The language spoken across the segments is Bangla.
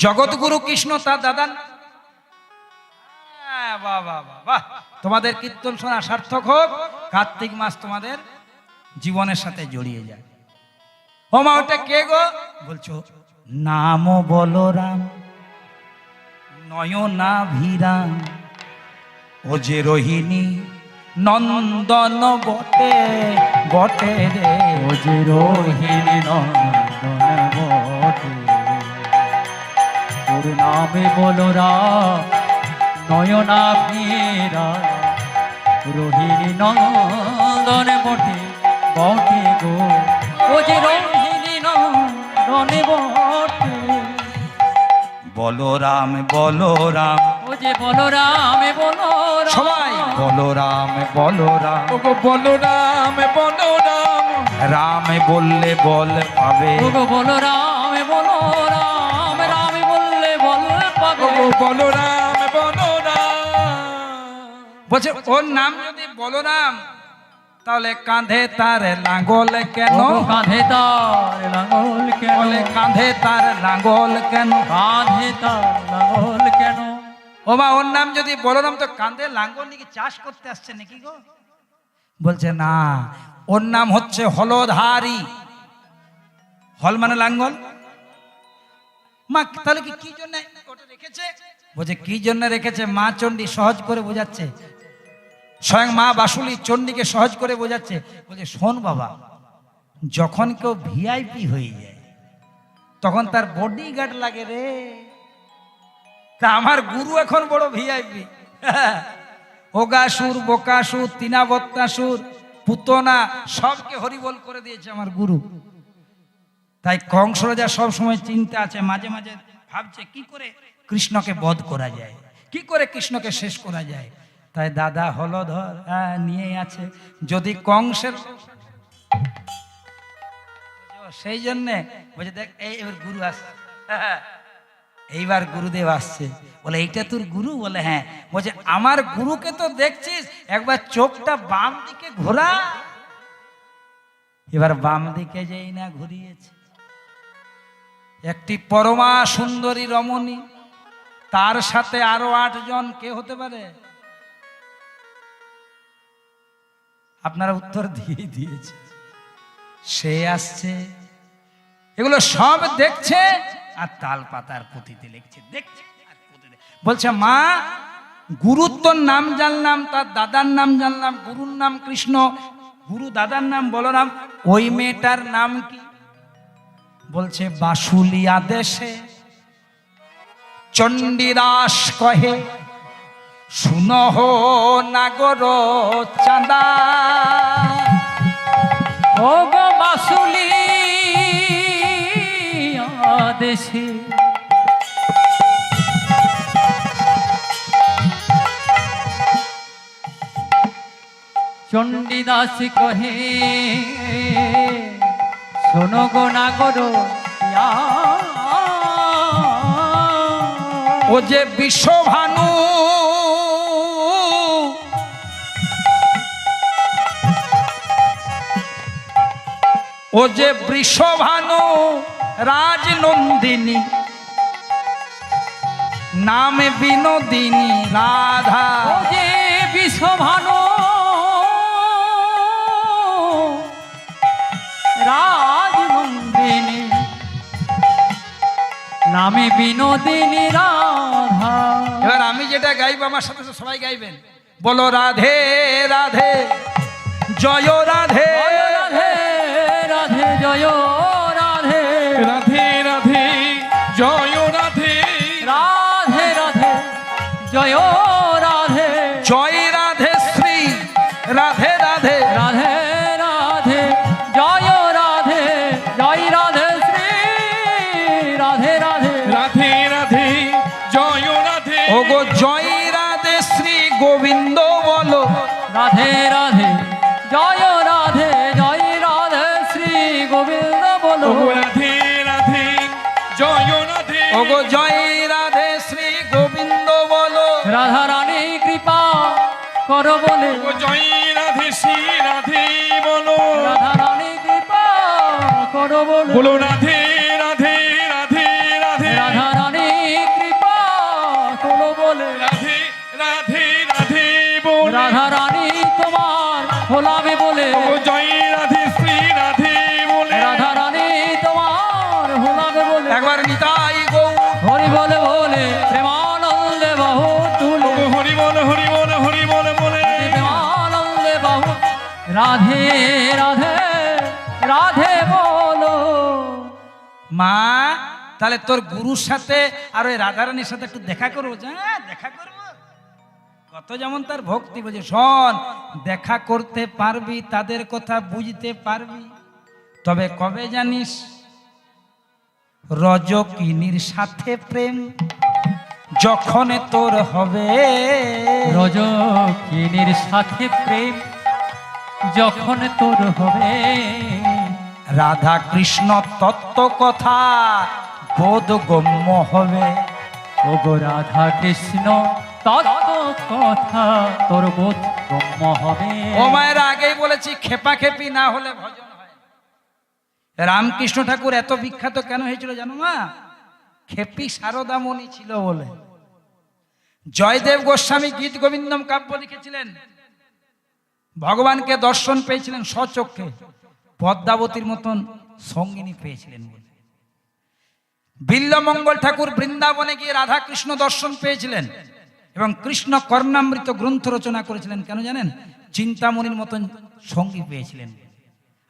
জগৎগুরু কৃষ্ণ তার দাদা। বাহ বাহ বাহ বাহ, তোমাদের কীর্তন শোনা সার্থক হোক। কার্তিক মাস তোমাদের জীবনের সাথে জড়িয়ে যায়। ও মা, ওটা কে গো? বলছো নাম বলরাম, নয়নাভিরাম, ও যে রোহিণী নন্দন বটে বটে রে, ও যে রোহিণী নন্দন বটে। তোর নামে বলরাম নয়নাভিরা, রোহিণী নন্দন বটে বটে গো। ও যে রোহিণী নন্দন বটে। বলরাম বলরাম, ও যে বলরাম বলরাম, সবাই বলরাম বলরাম, ও গো বলরাম বলরাম, রাম বললে বল পাবে। ও গো বলরাম বলরাম, রাম বললে বল পাবে। ও গো বলরাম বলরাম। বলছে ওর নাম যদি বলরাম, তাহলে কাঁধে তার লাঙ্গল কেন? ও গো কাঁধে তার লাঙ্গল কেন? বলে কাঁধে তার লাঙ্গল কেন? কাঁধে তার লাঙ্গল কেন? ও মা, ওর নাম যদি বলরাম, তো কাঁধে লাঙ্গল নাকি চাষ করতে আসছে নাকি গো? বলছে না, ওর নাম হচ্ছে হলধারী। হল মানে লাঙ্গল। মা তাহলে কি জন্য ওটা রেখেছে? বলছে কি জন্য রেখেছে, মা চণ্ডী সহজ করে বোঝাচ্ছে। স্বয়ং মা বাসুলি চণ্ডীকে সহজ করে বোঝাচ্ছে। বলছে শোন বাবা, যখন কেউ ভিআইপি হয়ে যায় তখন তার বডিগার্ড লাগে রে। তা আমার গুরু এখন বড় ভিআইপি। ওগাসুর, বোকাসুর, তিনাবত্তাসুর, পুতনা সবকে হরিবল করে দিয়েছে আমার গুরু। তাই কংস রাজা সব সময় চিন্তা আছে, মাঝে মাঝে ভাবছে কি করে কৃষ্ণকে বধ করা যায়, কি করে কৃষ্ণকে শেষ করা যায়। তাই দাদা হলধর নিয়ে আছে, যদি কংসের সেই জন্যে বলছে দেখ এইবার গুরু আসছে, এইবার গুরুদেব আসছে। বলে এইটা তোর গুরু? বলে হ্যাঁ। বলছে আমার গুরুকে তো দেখছিস, একবার চোখটা বাম দিকে ঘোরা। এবার বাম দিকে যেই না ঘুরিয়েছে, একটি পরমা সুন্দরী রমণী, তার সাথে আরো 8 জন, কে হতে পারে? আপনারা উত্তর দিয়ে দিয়েছে। সে আসছে, এগুলো সব দেখছে আর তাল পাতার পুঁথিতে লিখছে, দেখছে আর পুঁথিতে। বলছে মা, গুরুর তোর নাম জানলাম, তার দাদার নাম জানলাম, গুরুর নাম কৃষ্ণ, গুরু দাদার নাম বলরাম, ওই মেয়েটার নাম কি? বলছে বাসুলিয়া দেশে চণ্ডীদাস কহে, শুনহ নাগর চাঁদা। ও গো বাসুলি দেশে, চণ্ডীদাস কহে, শোনো গো নাগর। ও যে বিশ্বভানু, ও যে বৃষভানু রাজনন্দিনী, নামে বিনোদিনী রাধা। ও যে বিশ্বভানু রাজনন্দিনী, নামে বিনোদিনী রাধা। এবার আমি যেটা গাইব আমার সাথে সবাই গাইবেন। বলো রাধে রাধে জয় রাধে, রাধে রাধে জয় রাধে, রাধে রাধে জয় রাধে, রাধে রাধে জয় রাধে, জয় রাধে শ্রী রাধে রাধে, রাধে রাধে জয় রাধে, জয় রাধে শ্রী রাধে রাধে, রাধে রাধে জয় রাধে। ও গো জয় রাধে শ্রী গোবিন্দ বলো, রাধে রাধে জয় রাধে, জয় রাধে শ্রী গোবিন্দ বলো। ও গো রাধে রাধে জয় রাধে, ও গো জয় রাধে শ্রী গোবিন্দ বলো। রাধা রানী কৃপা করো বলে, ও জয় রাধে শ্রী রাধে বলো, রাধা রানী কৃপা করো বলে, বলো রাধে রাধে রাধে রাধে, রাধা রানী রাধে রাধে রাধে বলো। মা তাহলে তোর গুরুর সাথে আর ওই রাধারানীর সাথে একটু দেখা করবো। হ্যাঁ দেখা করবো, কত যেমন তার ভক্তি বুঝে। শোন, দেখা করতে পারবি, তাদের কথা বুঝতে পারবি, তবে কবে জানিস? রজকিনীর সাথে প্রেম যখন তোর হবে, রজকিনীর সাথে প্রেম যখন তোর হবে, রাধা কৃষ্ণ তত্ত্ব কথা বোধগম্য হবে। ওগো রাধা কৃষ্ণ তত্ত্ব কথা তোর বোধগম্য হবে। ও মায়ের আগেই বলেছি, খেপা খেপি না হলে ভজন হয়। রামকৃষ্ণ ঠাকুর এত বিখ্যাত কেন হয়েছিল জানো মা? খেপি শারদামণি ছিল বলে। জয়দেব গোস্বামী গীত গোবিন্দম কাব্য লিখেছিলেন, ভগবানকে দর্শন পেয়েছিলেন স্বচক্ষে, পদ্মাবতীর মতন সঙ্গিনী পেয়েছিলেন বলে। বিল্লমঙ্গল ঠাকুর বৃন্দাবনে গিয়ে রাধা কৃষ্ণ দর্শন পেয়েছিলেন এবং কৃষ্ণ কর্ণামৃত গ্রন্থ রচনা করেছিলেন। কেন জানেন? চিন্তামণির মতন সঙ্গী পেয়েছিলেন।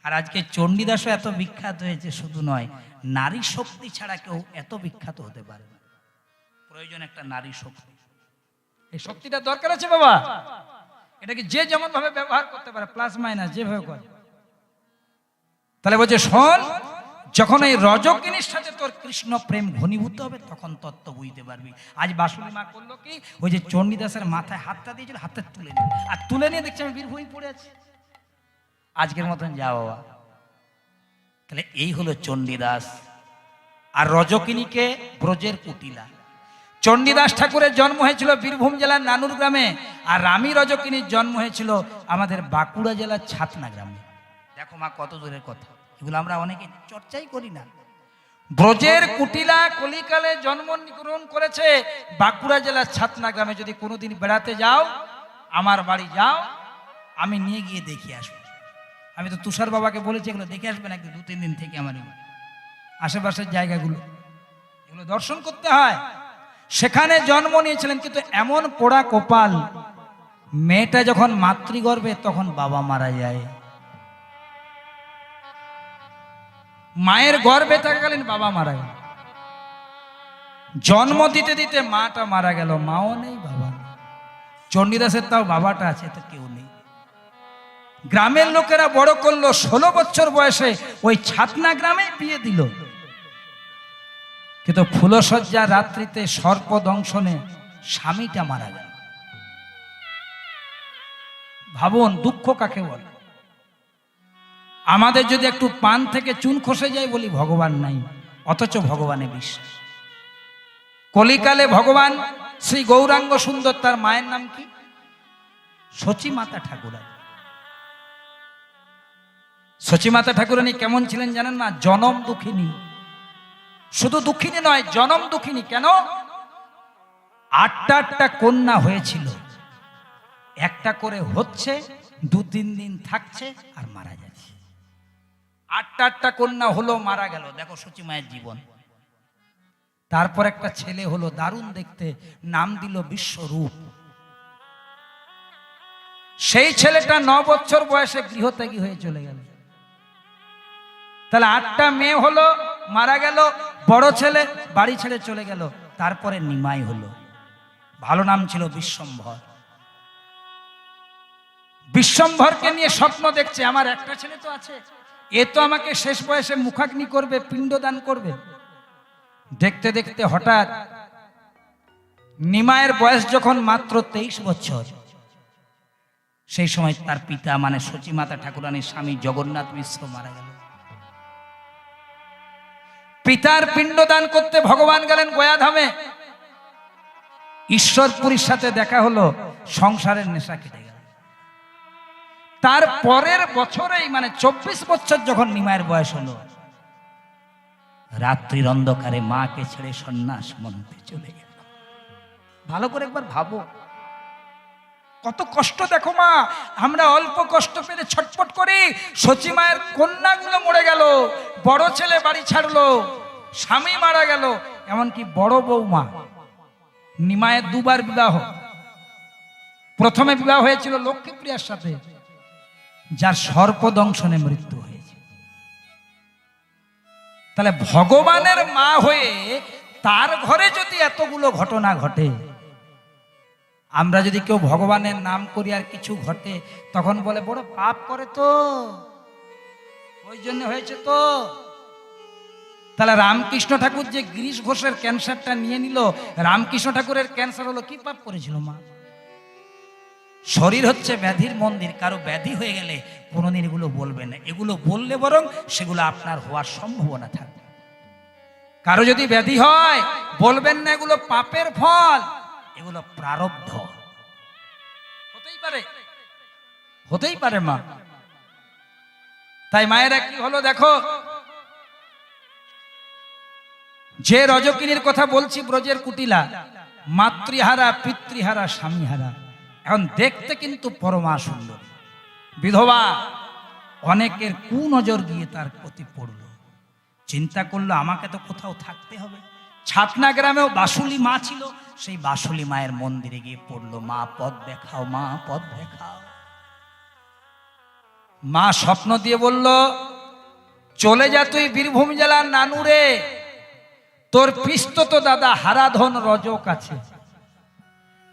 আর আজকে চণ্ডীদাসও এত বিখ্যাত হয়েছে, শুধু নয়, নারী শক্তি ছাড়া কেউ এত বিখ্যাত হতে পারে না। প্রয়োজন একটা নারী শক্তি। এই শক্তিটা দরকার আছে বাবা। এটাকে যে যেমন ভাবে ব্যবহার করতে পারে, প্লাস মাইনাস যেভাবে করে। তাহলে বলছে শোন, যখন এই রজকিনীর সাথে তোর কৃষ্ণ প্রেম ঘনীভূত হবে তখন তত্ত্ব বুঝতে পারবি। আজ বাসুলি মা করলো কি, ওই যে চণ্ডীদাসের মাথায় হাতটা দিয়েছিল, হাতটা তুলে নিল, আর তুলে নিয়ে দেখছি আমি বীরভূমি পড়ে আছি। আজকের মতন যা বাবা। তাহলে এই হলো চণ্ডীদাস। আর রজকিনীকে ব্রজের কুটিলা। চণ্ডীদাস ঠাকুরের জন্ম হয়েছিল বীরভূম জেলার নানুর গ্রামে, আর রামী রজকিনীর জন্ম হয়েছিল আমাদের বাঁকুড়া জেলার ছাতনা গ্রামে। দেখো মা কত দূরের কথা, এগুলো আমরা অনেকে চর্চাই করি না। ব্রজের কুটিলা কলিকালে জন্মগ্রহণ করেছে বাঁকুড়া জেলার ছাতনা গ্রামে। যদি কোনোদিন বেড়াতে যাও, আমার বাড়ি যাও, আমি নিয়ে গিয়ে দেখে আসবো। আমি তো তুষার বাবাকে বলেছি এগুলো দেখে আসবেন একদিন, 2-3 দিন থেকে আমার আশেপাশের জায়গাগুলো এগুলো দর্শন করতে হয়। সেখানে জন্ম নিয়েছিলেন, কিন্তু এমন পোড়া কপাল, মেয়েটা যখন মাতৃগর্ভে তখন বাবা মারা যায়। মায়ের গর্ভে থাকাকালীন বাবা মারা গেল, জন্ম দিতে দিতে মাটা মারা গেল, মাও নেই বাবা নেই। চণ্ডীদাসের তাও বাবাটা আছে, তো কেউ নেই। গ্রামের লোকেরা বড় করলো, 16 বছর বয়সে ওই ছাতনা গ্রামে বিয়ে দিল। কিন্তু ফুলশয্যা রাত্রিতে সর্প দংশনে স্বামীটা মারা গেল। ভাবুন দুঃখ কাকে বলে। আমাদের যদি একটু পান থেকে চুন খসে যায় বলি ভগবান নাই, অথচ ভগবানে বিশ্বাস। কলিকালে ভগবান শ্রী গৌরাঙ্গ সুন্দর, তার মায়ের নাম কি? সচিমাতা ঠাকুরানী। সচিমাতা ঠাকুরানী কেমন ছিলেন জানেন না? জনম দুঃখিনী। শুধু দুঃখিনী নয়, জনম দুঃখিনী। কেন? 8টা কন্যা হয়েছিল, একটা করে হচ্ছে, 2-3 দিন থাকছে আর মারা যাচ্ছে। 8টা কন্যা হলো, মারা গেল। দেখো সচিমায়ের জীবন। তারপর একটা ছেলে হলো, দারুণ দেখতে, নাম দিল বিশ্বরূপ। সেই ছেলেটা 9 বছর বয়সে গৃহত্যাগী হয়ে চলে গেল। তাহলে 8টা মেয়ে হলো, মারা গেল। বড় ছেলে বাড়ি ছেড়ে চলে গেল। তারপরে নিমাই হলো, ভালো নাম ছিল বিশ্বম্ভর। বিশ্বম্ভরকে নিয়ে স্বপ্ন দেখছে, আমার একটা ছেলে তো আছে, এ তো আমাকে শেষ বয়সে মুখাগ্নি করবে, পিণ্ডদান করবে। দেখতে দেখতে হঠাৎ নিমায়ের বয়স যখন মাত্র 23 বছর, সেই সময় তার পিতা মানে সচিমাতা ঠাকুরানীর স্বামী জগন্নাথ মিশ্র মারা গেল। পিতার পিণ্ডদান করতে ভগবান গেলেন গয়াধামে। ঈশ্বরপুরীর সাথে দেখা হলো, সংসারের নেশা কেটে গেল। তার পরের বছরেই মানে 24 বছর যখন নিমায়ের বয়স হলো, রাত্রির অন্ধকারে মাকে ছেড়ে সন্ন্যাস মন্ত্রে চলে গেল। ভালো করে একবার ভাবো, কত কষ্ট। দেখো মা, আমরা অল্প কষ্ট পেলে ছটফট করি। সচিমায়ের কন্যাগুলো মরে গেল, বড় ছেলে বাড়ি ছাড়লো, স্বামী মারা গেল, এমনকি বড় বৌমা। নিমায়ের 2বার বিবাহ। প্রথমে বিবাহ হয়েছিল লক্ষ্মীপ্রিয়ার সাথে, যার সর্পদংশনে মৃত্যু হয়েছে। তাহলে ভগবানের মা হয়ে তার ঘরে যদি এতগুলো ঘটনা ঘটে, আমরা যদি কেউ ভগবানের নাম করি আর কিছু ঘটে, তখন বলে বড় পাপ করে তো, ওই জন্য হয়েছে তো। তাহলে রামকৃষ্ণ ঠাকুর যে গিরিশ ঘোষের ক্যান্সারটা নিয়ে নিল, রামকৃষ্ণ ঠাকুরের ক্যান্সার হলো, কি পাপ করেছিল মা? শরীর হচ্ছে ব্যাধির মন্দির, কারো ব্যাধি হয়ে গেলে কোনোদিন এগুলো বলবেন না। এগুলো বললে বরং সেগুলো আপনার হওয়ার সম্ভাবনা থাকবে। কারো যদি ব্যাধি হয় বলবেন না, এগুলো পাপের ফল, এগুলো প্রারব্ধ। হতেই পারে, হতেই পারে মা। তাই মায়েরা কি হলো দেখো, যে রজকিনীর কথা বলছি, ব্রজের কুটিলা, মাতৃহারা পিতৃহারা স্বামীহারা, এখন দেখতে কিন্তু পরমা সুন্দর বিধবা। অনেকের কুনজর গিয়ে তার প্রতি পড়লো, চিন্তা করলো আমাকে তো কোথাও থাকতে হবে। ছাতনা গ্রামেও বাসুলি মা ছিল, সেই বাসুলি মায়ের মন্দিরে গিয়ে পড়লো, মা পথ দেখাও, মা পথ দেখাও। মা স্বপ্ন দিয়ে বলল, চলে যা তুই বীরভূম জেলার নানুরে, তোর পিস্তত দাদা হারাধন রজক আছে।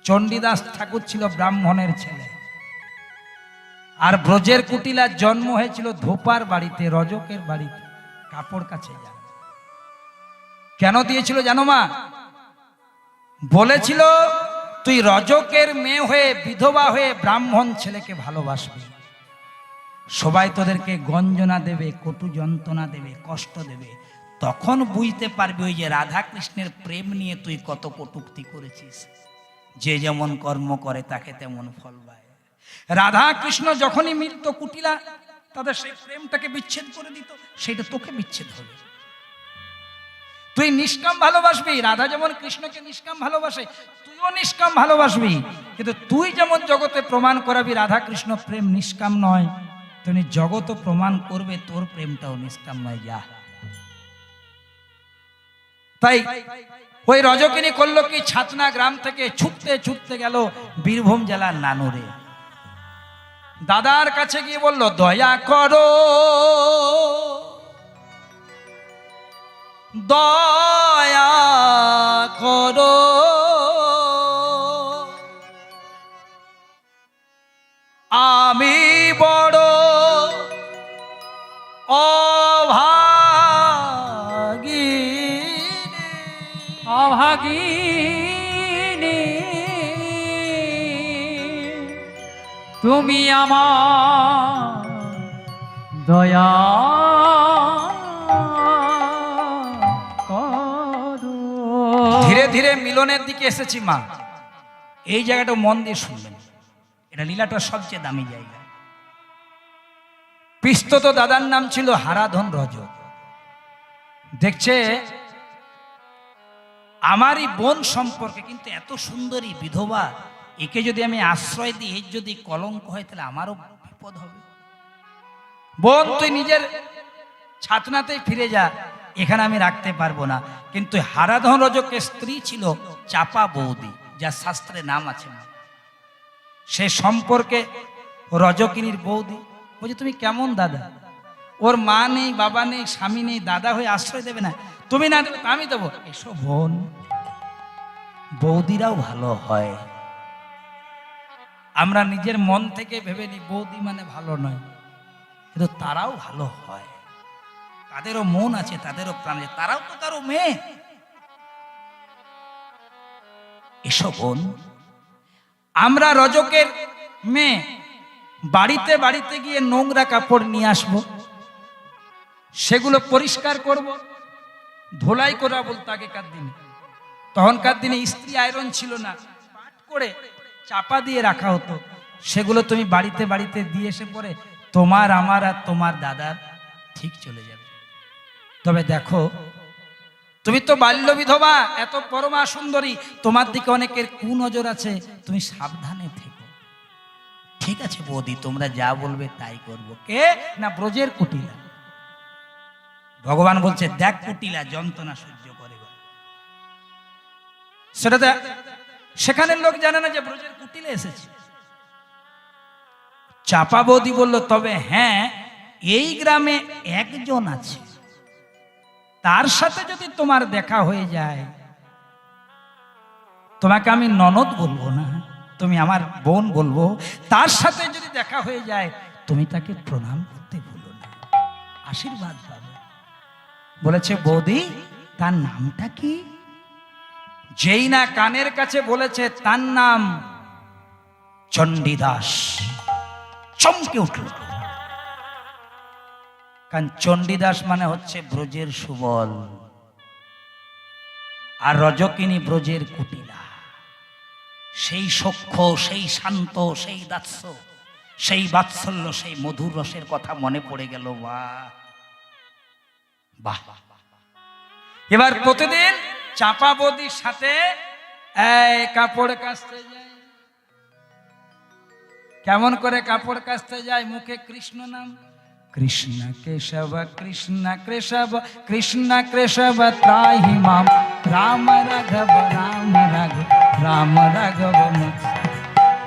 চণ্ডীদাস ঠাকুর ছিল ব্রাহ্মণের ছেলে, আর ব্রজের কুটিলার জন্ম হয়েছিল ধোপার বাড়িতে, রজকের বাড়িতে। কাপড় কাছে যা, কেন দিয়েছিল জানো মা? বলেছিল তুই রজকের মেয়ে হয়ে বিধবা হয়ে ব্রাহ্মণ ছেলেকে ভালোবাসবি, সবাই তোদেরকে গঞ্জনা দেবে, কটু যন্ত্রণা দেবে, কষ্ট দেবে, তখন বুঝতে পারবি ওই যে রাধা কৃষ্ণের প্রেম নিয়ে তুই কত কটূক্তি করেছিস। যে যেমন কর্ম করে তাকে তেমন ফল পায়। রাধা কৃষ্ণ যখনই মিলত কুটিলা, তাদের সেই প্রেমটাকে বিচ্ছেদ করে দিত, সেটা তোকে বিচ্ছেদ হবে। তুই নিষ্কাম ভালোবাসবি, রাধা যেমন কৃষ্ণকে নিষ্কাম ভালোবাসে, তুইও নিষ্কাম ভালোবাসবি। কিন্তু তুই যেমন জগতে প্রমাণ করাবি রাধা কৃষ্ণ প্রেম নিষ্কাম নয়, তুমি জগৎ প্রমাণ করবে তোর প্রেমটাও নিষ্কাম নয়। যা। তাই ওই রজকিনী করলো কি, ছাতনা গ্রাম থেকে ছুটতে ছুটতে গেল বীরভূম জেলার নানুরে। দাদার কাছে গিয়ে বলল, দয়া করো, দয়া করো, আমি বড় অভাগিনী, তুমি আমার দয়া করো। ধীরে ধীরে মিলনের দিকে এসেছি মা। এই জায়গাটা মন দিয়ে শুনবেন, এটা লীলাটার সবচেয়ে দামি জায়গা। পিস্তত দাদার নাম ছিল হারাধন রজক। দেখছে আমারই বোন সম্পর্কে, কিন্তু এত সুন্দরী বিধবা, একে যদি আমি আশ্রয় দিই, এর যদি কলঙ্ক হয় তাহলে আমারও বিপদ হবে। বোন তুই নিজের ছাতনাতেই ফিরে যা, এখানে আমি রাখতে পারবো না। কিন্তু হারাধন রজকের স্ত্রী ছিল চাপা বৌদি, যার শাস্ত্রে নাম আছে না, সে সম্পর্কে রজকিনীর বৌদি বলছে, তুমি কেমন দাদা? ওর মা নেই, বাবা নেই, স্বামী নেই, দাদা হয়ে আশ্রয় দেবে না? তুমি না দেবে আমি দেবো। এসো বোন, বৌদিরাও ভালো হয়। আমরা নিজের মন থেকে ভেবে নিই বৌদি মানে ভালো নয়, কিন্তু তারাও ভালো হয়। তাদেরও মন আছে, তাদেরও প্রাণ আছে, তারাও তো কারো মেয়ে। এসো বোন, আমরা রজকের মেয়ে বাড়িতে বাড়িতে গিয়ে নোংরা কাপড় নিয়ে আসবো, সেগুলো পরিষ্কার করব, ধোলাই করা বলতো আগেকার দিনে। তখনকার দিনে ইস্ত্রি আয়রন ছিল না, পাট করে চাপা দিয়ে রাখা হতো। সেগুলো তুমি বাড়িতে বাড়িতে দিয়ে এসে পরে তোমার, আমার আর তোমার দাদার ঠিক চলে যাবে। তবে দেখো, তুমি তো বাল্য বিধবা, এত পরমা সুন্দরী, তোমার দিকে অনেকের কুনজর আছে, তুমি সাবধানে থেকো। ঠিক আছে বৌদি, তোমরা যা বলবে তাই করব। কে না? ব্রজের কুটিলা। ভগবান বলছে, দেখ কুটিলা যন্ত্রণা সহ্য করে। সেটাতে সেখানের লোক জানে না যে ব্রজের কুটিলে এসেছে। চাপা বৌদি বলল, তবে হ্যাঁ, এই গ্রামে একজন আছে, তার সাথে যদি তোমার দেখা হয়ে যায়, তোমাকে আমি ননদ বলবো না, তুমি আমার বোন বলবো, তার সাথে যদি দেখা হয়ে যায় তুমি তাকে প্রণাম করতে ভুলো না, আশীর্বাদ পাবে। বলেছে, বৌদি তার নামটা কি? যেই না কানের কাছে বলেছে তার নাম চণ্ডীদাস, চমকে উঠল। কারণ চণ্ডীদাস মানে হচ্ছে ব্রজের সুবল, আর রজকিনী ব্রজের কুটিলা। সেই সখ্য, সেই শান্ত, সেই দাস্য, সেই বাৎসল্য, সেই মধুর রসের কথা মনে পড়ে গেল। বাহ বাহ! এবার প্রতিদিন চাপা বৌদির সাথে কাপড় কাচতে যায়। কেমন করে কাপড় কাচতে যায়? মুখে কৃষ্ণ নাম, কৃষ্ণ কেশব কৃষ্ণ কেশব কৃষ্ণ কেশব ত্রাহি মাম, রাম রাঘব রাম রাঘব রাম রাঘব।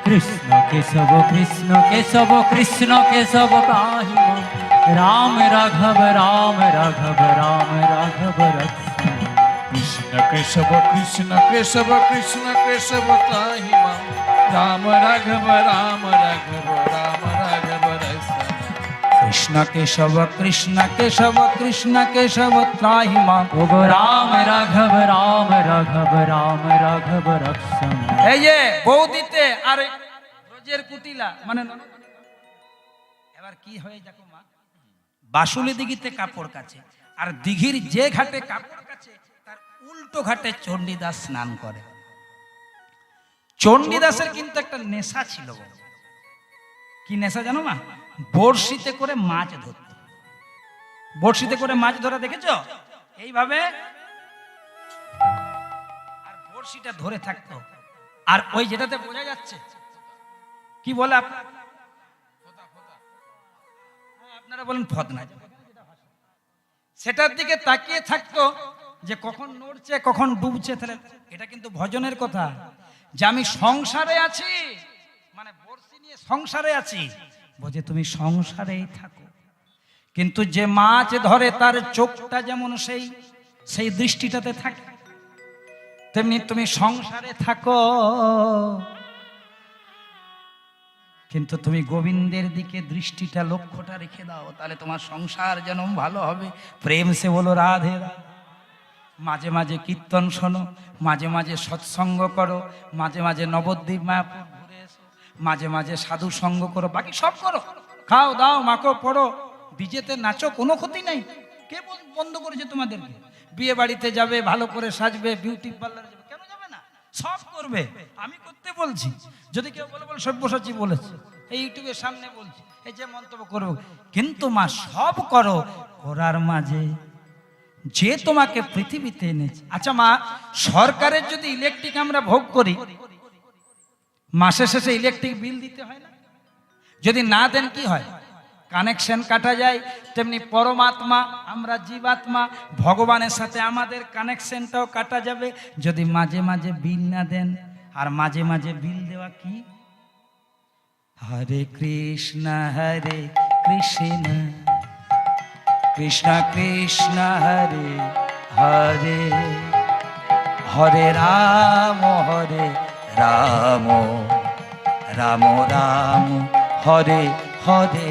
কৃষ্ণ কেশব কৃষ্ণ কেশব কৃষ্ণ কেশব ত্রাহি মাম, রাম রাঘব রাম রাঘব রাম রাঘব রক্ষে। কৃষ্ণ কেশব কৃষ্ণ কেশব কৃষ্ণ কেশব ত্রাহি মাম, রাম রাঘব রাম রাঘব রাম রাঘব রক্ষে। কৃষ্ণ কেশব কৃষ্ণ কেশব কৃষ্ণ কেশব ত্রাহি মাম, রাম রাঘব রাম রাঘব রাম রাঘব রক্ষে। এই যে বৌদিতে আর ব্রজের কুটিলা মানে ননদ। এবার কি হয়ে দেখো মা, বাসুলি দিঘিতে কাপড় কাচে, আর দিঘির যে ঘাটে কাপড় কাচে তার উল্টো ঘাটে চণ্ডীদাস স্নান করে। চণ্ডীদাসের কিন্তু একটা নেশা ছিল। কি নেশা জানো মা? বড়শিতে করে মাছ ধরত। বড়শিতে করে মাছ ধরা দেখেছো? এইভাবে আর বড়শিটা ধরে থাকতো, আর ওই যেটাতে বোঝা যাচ্ছে কি বলে আপনারা বলেন ফদনা, সেটার দিকে তাকিয়ে থাকতো যে কখন নড়ছে কখন ডুবছে। তাহলে এটা কিন্তু ভজনের কথা, যে আমি সংসারে আছি, মানে বড়শি নিয়ে সংসারে আছি, বোঝে তুমি সংসারেই থাকো। কিন্তু যে মাছ ধরে তার চোখটা যেমন সেই দৃষ্টিটাতে থাকে, তেমনি তুমি সংসারে থাকো, কিন্তু তুমি গোবিন্দের দিকে দৃষ্টিটা লক্ষ্যটা রেখে দাও, তাহলে তোমার সংসার যেন ভালো হবে। প্রেম সে বলো রাধে রাধে। মাঝে মাঝে কীর্তন শোনো, মাঝে মাঝে সৎসঙ্গ করো, মাঝে মাঝে নবদ্বীপ মায়াপুর ঘুরে এসো, মাঝে মাঝে সাধু সঙ্গ করো, বাকি সব করো, খাও দাও মাখো পড়ো, ডিজেতে নাচো, কোনো ক্ষতি নাই। কে বন্ধ করেছে তোমাদেরকে? বিয়ে বাড়িতে যাবে, ভালো করে সাজবে, বিউটি পার্লারে যাবে, কেন যাবে না? সব করবে। আমি করতে বলছি, যদি কেউ বলে সব্যসাচী বলেছে, এই ইউটিউবের সামনে বলছি, এই যে মন্তব্য করবো, কিন্তু মা সব করো, করার মাঝে যে তোমাকে পৃথিবীতে এনেছে। আচ্ছা মা, সরকারের যদি ইলেকট্রিক আমরা ভোগ করি, মাসের শেষে ইলেকট্রিক বিল দিতে হয় না? যদি না দেন কি হয়? কানেকশন কাটা যায়। তেমনি পরমাত্মা, আমরা জীবাত্মা, ভগবানের সাথে আমাদের কানেকশনটাও কাটা যাবে যদি মাঝে মাঝে বিল না দেন। আর মাঝে মাঝে বিল দেওয়া কি? হরে কৃষ্ণ কৃষ্ণ কৃষ্ণ হরে হরে, হরে রাম রাম রাম রাম হরে হরে।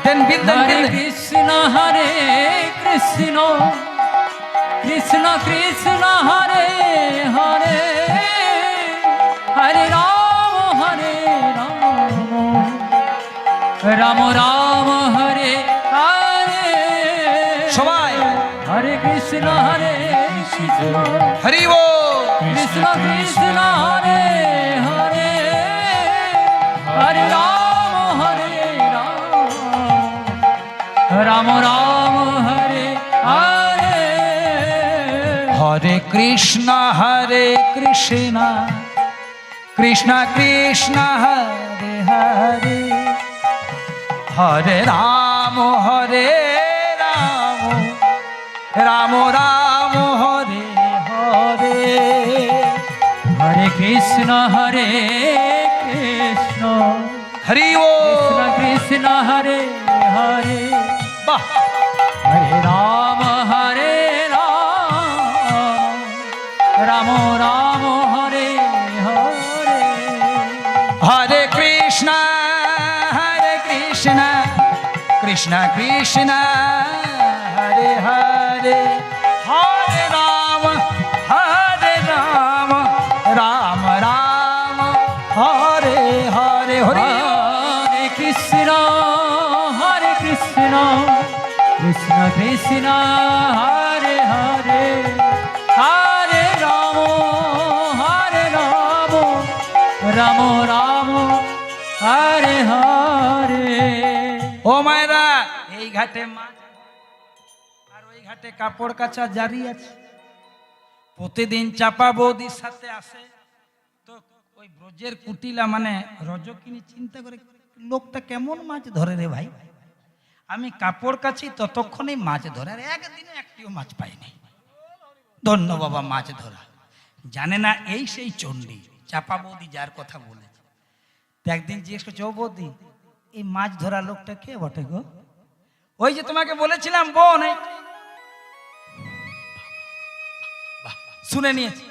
দেন বিল দেন, হরে বিল দেন। কৃষ্ণ কৃষ্ণ কৃষ্ণ কৃষ্ণ হরে হরে, হরে রাম রাম রাম হরে হরে। সবাই হরে কৃষ্ণ কৃষ্ণ হরি বল। কৃষ্ণ কৃষ্ণ হরে হরে, হরে রাম রাম রাম হরে হরে। হরে কৃষ্ণ কৃষ্ণ কৃষ্ণ হরে হরে, হরে রাম রাম রাম রাম হরে হরে। হরে কৃষ্ণ কৃষ্ণ হরি ও কৃষ্ণ কৃষ্ণ হরে হরে বাহ হরে রাম রাম রাম হরে হরে হরে কৃষ্ণ কৃষ্ণ কৃষ্ণ হরে হরে হরে রাম রাম রাম হরে হরে হরি হরে কৃষ্ণ কৃষ্ণ কৃষ্ণ হরে হরে হরে রাম রাম রাম হরে হরে ও মায়েরা এই ঘাটে মাছ আর ওই ঘাটে কাপড় কাচা জারি আছে। প্রতিদিন চাপা বৌদির সাথে আসে তো ওই ব্রজের কুটিলা মানে রজকিনী চিন্তা করে লোকটা কেমন মাছ ধরে রে ভাই, আমি কাপড় কাচি ততক্ষণেই মাছ ধরে, আর একদিনে একটিও মাছ পাইনি। ধন্য বাবা মাছ ধরা, জানে না এই সেই চণ্ডী চাপা বৌদি যার কথা বলেছে। তো একদিন জিজ্ঞেস করছে, ও বৌদি এই মাছ ধরা লোকটা কে বটে গো? ওই যে তোমাকে বলেছিলাম বোন। শুনে নিয়েছি।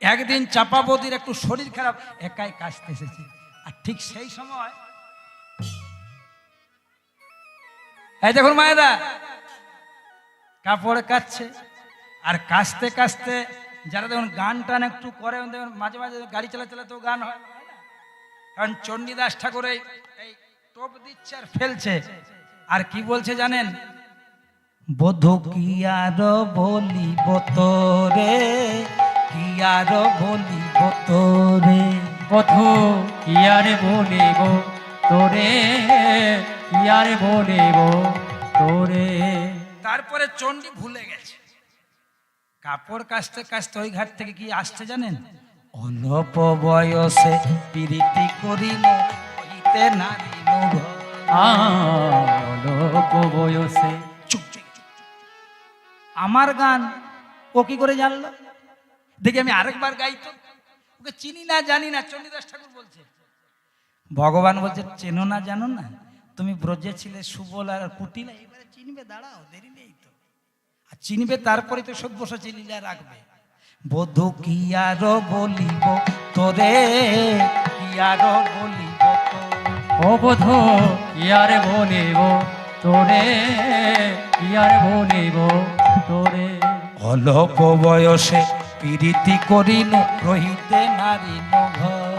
একদিন চাপা বৌদির একটু শরীর খারাপ, একাই কাশতে এসেছে, আর ঠিক সেই সময় এই দেখুন মায়েরা কাপড় কাচ্ছে, আর কাশতে কাশতে যারা দেখুন গান টান একটু করে, দেখুন মাঝে মাঝে গাড়ি চালাতেও গান হয়, কারণ চণ্ডীদাস ঠাকুর এই টোপ দিচ্ছে আর ফেলছে, আর কি বলছে জানেন? বধূ কি আর বলিব তোরে, কি আর বলিব তোরে, বধূ কি আর বলিব তোরে, কি আর বলিব তোরে। তারপরে চণ্ডী ভুলে গেছে। কাপড় কাচতে কাচতে ওই ঘাট থেকে কি আসছে জানেন? অল্প বয়সে প্রীতি করিল হইতে নারী নূর। লোক বয়সে চুপ চুপ চুপ। আমার গান ও কি করে জানলো? দেখি আমি আরেকবার গাইতো, ওকে চিনি না জানি না। চণ্ডীদাস ঠাকুর বলছে, ভগবান বলছে চেনো না জানো না, তুমি ব্রজে ছিলে সুবল আর কুটিলা, এবারে চিনবে, দাঁড়াও দেরি নেই তো। আর চিনবে তারপরে তো সব্যসাচী লীলা রাখবে। বধূ কি আর বলিব তোরে, কি আর বলিব তোরে, ও বধূ কি আর বলিব তোরে, কি আর বলিব তোরে। অল্প বয়সে প্রীতি করিল রহিতে নারী ঘর।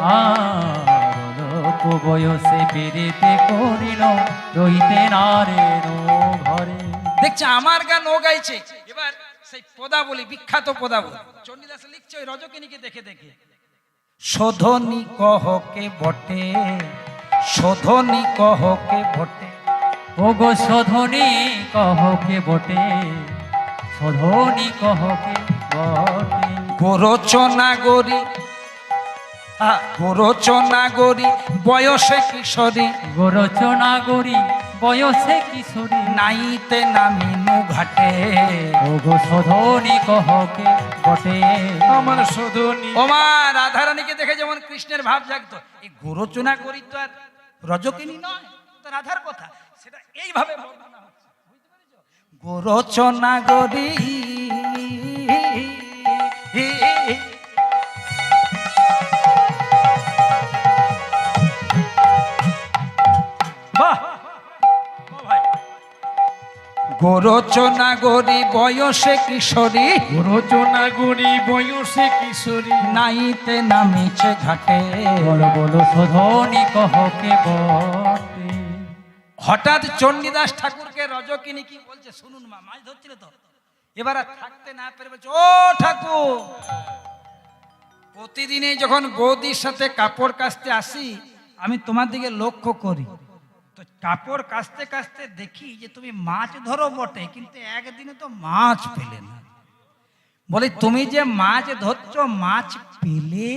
লোক বয়সে প্রীতি করিল রহিতে নারীর ঘরে। দেখছে আমার গান ও গাইছে। এবার সেই পদাবলী, বিখ্যাত পদাবলী চণ্ডীদাস লিখছে ওই রজকিনীকে দেখে দেখে। শোধনী কহকে বটে, শোধনী কহকে বটে, ও গো শোধনী কহকে বটে, শোধনী কহকে বটে। গোরচনা গরি, গোরচনা গরি বয়সে কিশোরী, গোরচনা গরি বয়সে কিশোরী, নাইতে নামিনু ঘাটে। ও গো শোধনী কহকে বটে, আমার শোধনী। ওমা রাধারানীকে দেখে যেমন কৃষ্ণের ভাব জাগতো, এই গোরচনা করি তো আর রজকিনী নয়, তো রাধার কথা, সেটা এইভাবে বর্ণনা হচ্ছে, বুঝতে পেরেছো? গোরচনা গরি বাহ ও ভাই। গোরচনা গরি বয়সে কিশোরী, রচনা গরি বয়সে কিশোরী, নাইতে নামিছে ঘাটে। বলো বলো শোধনী কহকে বটে। হঠাৎ চণ্ডীদাস ঠাকুরকে রজকিনী কি বলছে শুনুন মা, মাছ ধরছিল তো, এবার আর থাকতে না পেরে বলছে, ও ঠাকুর প্রতিদিনে যখন বৌদির সাথে কাপড় কাচতে আসি আমি তোমার দিকে লক্ষ্য করি, তো কাপড় কাচতে কাচতে দেখি যে তুমি মাছ ধরো বটে, কিন্তু একদিনে তো মাছ পেলে না। বলি তুমি যে মাছ ধরছো মাছ পেলে?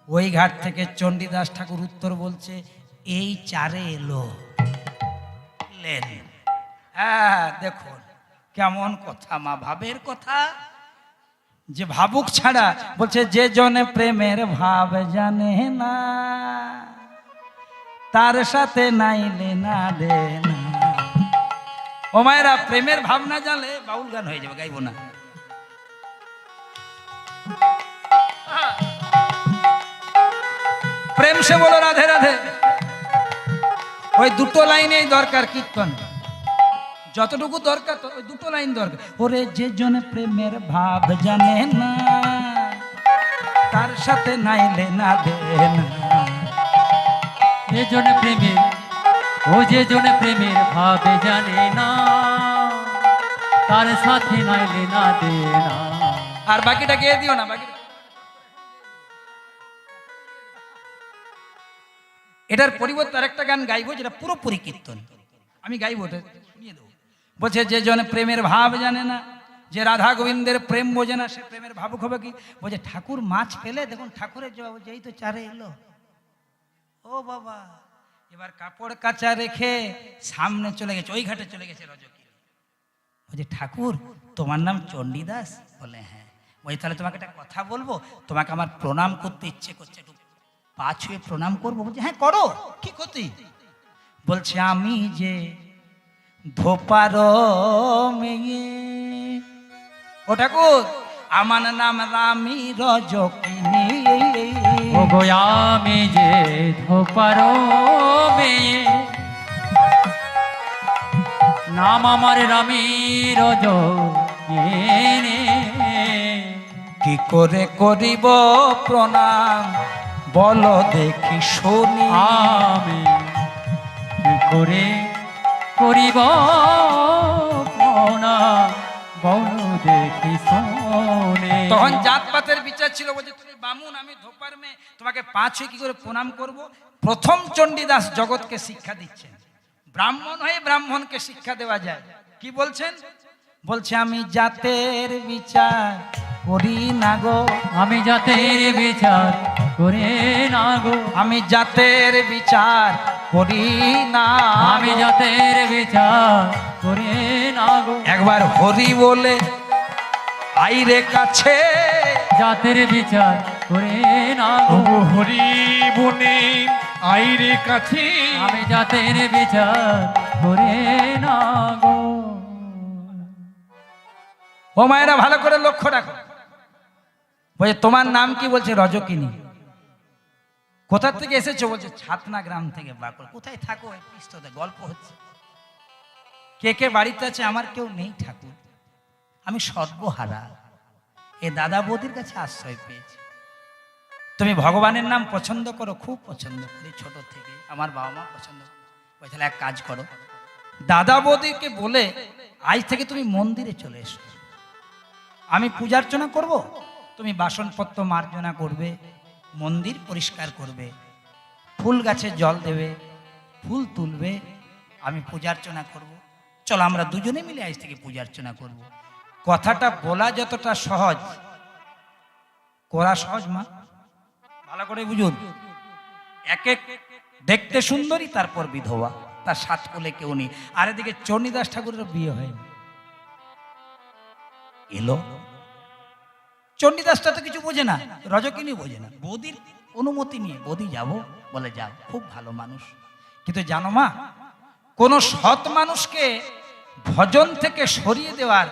ওই ঘাট থেকে চণ্ডীদাস ঠাকুর উত্তর বলছে, এই চারে এলো লেন। হ্যাঁ দেখুন কেমন কথা মা, ভাবের কথা। যে ভাবুক ছাড়া বলছে, যে জনে প্রেমের ভাব জানে না তার সাথে নাইলে না দে না। ও মায়েরা, প্রেমের ভাবনা জানলে বাউল গান হয়ে যাবে, গাইবো না। প্রেম সে বলো রাধে রাধে, ওই দুটো লাইনেই দরকার কীর্তন, যতটুকু দরকার ওই দুটো লাইন দরকার। ওরে যে জন প্রেমের ভাব জানে না, তার সাথে নাইলে না দে না। যে জনে প্রেমের, ও যে জনে প্রেমের ভাবে জানে না, তার সাথে নাইলে না দে না। আর বাকিটা গিয়ে দিও না, বাকি এটার পরিবর্তে আরেকটা গান গাইবো যেটা পুরোপুরি কীর্তন, আমি গাইবো, ওটা শুনিয়ে দেবো। বলছে যে জন প্রেমের ভাব জানে না, যে রাধা গোবিন্দের প্রেম বোঝে না, সে প্রেমের ভাবুক হবে কি? বলছে ঠাকুর মাছ পেলে দেখুন ঠাকুরের জবাব, যেই তো চারে এলো, ও বাবা এবার কাপড় কাচা রেখে সামনে চলে গেছে, ওই ঘাটে চলে গেছে রজকিনী। বলছে ঠাকুর তোমার নাম চণ্ডীদাস? বলে হ্যাঁ। বলছে তাহলে তোমাকে একটা কথা বলবো, তোমাকে আমার প্রণাম করতে ইচ্ছে করছে, একটু পা ছুঁয়ে প্রণাম করবো? বলছে হ্যাঁ করো, কি ক্ষতি? বলছে আমি যে ধোপার মেয়ে, ও ঠাকুর আমার নাম রামী রজকিনী। ও গো আমি যে ধোপার মেয়ে, নাম আমার রামী রজকিনী। কি করে করিব প্রণাম বলো দেখি শুনি, আমি কি করে করিব প্রণাম বলো দেখি শুনে। তখন জাতপাতের বিচার ছিল, বলছে তুমি বামুন আমি ধোপার মেয়ে, তোমাকে পা ছুঁয়ে কি করে প্রণাম করব? প্রথম চণ্ডীদাস জগৎকে শিক্ষা দিচ্ছেন, ব্রাহ্মণ হয়ে ব্রাহ্মণকে শিক্ষা দেওয়া যায়। কি বলছেন? বলছে আমি জাতের বিচার করি না গো, আমি জাতের বিচার করে না গো, আমি জাতের বিচার করি না, আমি জাতের বিচার করে না গো। একবার হরি বলে আইরে কাছে, জাতের বিচার করে না গো, ও হরি বনে আইরে কাছে, আমি জাতের বিচার করে না গো। ও মায়েরা ভালো করে লক্ষ্য রাখো। বলছে তোমার নাম কি? বলছে রজকিনী। কোথা থেকে এসেছো? বলছে ছাতনা গ্রাম থেকে। বাঁকুড়া। কোথায় থাকো? এই পৃষ্ঠতে গল্প হচ্ছে। কে কে বাড়িতে আছে? আমার কেউ নেই ঠাকুর, আমি সর্বহারা, এ দাদা বৌদির কাছে আশ্রয় পেয়েছি। তুমি ভগবানের নাম পছন্দ করো? খুব পছন্দ করি, ছোট থেকে আমার বাবা মা পছন্দ করে। বলছে তাহলে এক কাজ করো, দাদা বৌদিকে বলে আজ থেকে তুমি মন্দিরে চলে এসো, আমি পূজার্চনা করব, তুমি বাসনপত্র মার্জনা করবে, মন্দির পরিষ্কার করবে, ফুল গাছে জল দেবে, ফুল তুলবে, আমি পূজার্চনা করব। চলো আমরা দুজনে মিলে আজ থেকে পূজার্চনা করব। কথাটা বলা যতটা সহজ, করা সহজ মা, ভালো করে বুঝুন। এক এক দেখতে সুন্দরী, তারপর বিধবা, তার সাত কোলে কেউ নেই। আর এদিকে চণ্ডীদাস ঠাকুরের বিয়ে হয়নি, এলো। চণ্ডীদাসটা তো কিছু বোঝে না, রজকিনী বোঝে না, বৌদির অনুমতি নিয়ে বৌদি যাবো বলে যাও, খুব ভালো মানুষ। কিন্তু জানো মা, কোন সৎ মানুষকে ভজন থেকে সরিয়ে দেওয়ার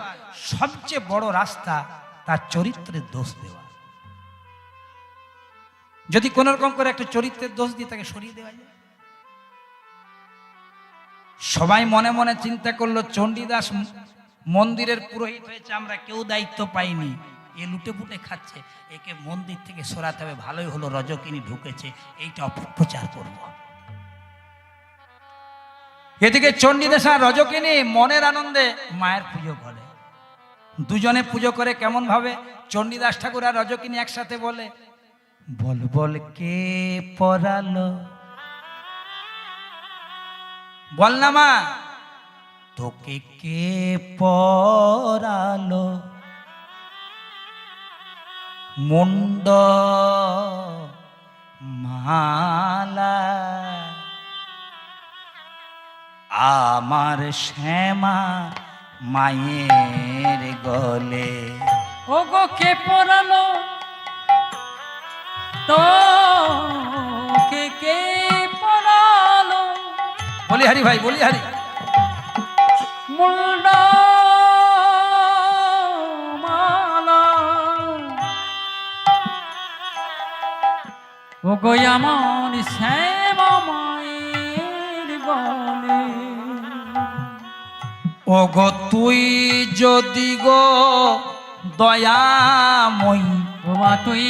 সবচেয়ে বড় রাস্তা তার চরিত্রের দোষ দেওয়া। যদি কোন রকম করে একটা চরিত্রের দোষ দিয়ে তাকে সরিয়ে দেওয়া যায়। সবাই মনে মনে চিন্তা করলো চণ্ডীদাস মন্দিরের পুরোহিত হয়েছে, আমরা কেউ দায়িত্ব পাইনি, এ লুটে পুটে খাচ্ছে, একে মন্দির থেকে সরাতে হবে। ভালোই হলো রজকিনী ঢুকেছে, এইটা অপপ্রচার করব। এদিকে চণ্ডীদাস আর রজকিনী মনের আনন্দে মায়ের পুজো করে। দুজনে পুজো করে কেমন ভাবে? চণ্ডীদাস ঠাকুর আর রজকিনী একসাথে বলে, বল বল কে পরালো, বল না মা, তোকে কে পরালো মুন্ড মালা, আমার শ্যামা মায়ের গলে। ও গো কে পরালো তো কে পরালো বলিহারি ভাই বলিহারি। মুন্ডা মালা ও গো আমার শ্যামা মায়ের গলে, ও গো তুই যদি গো দয়াময়ী, ও মা তুই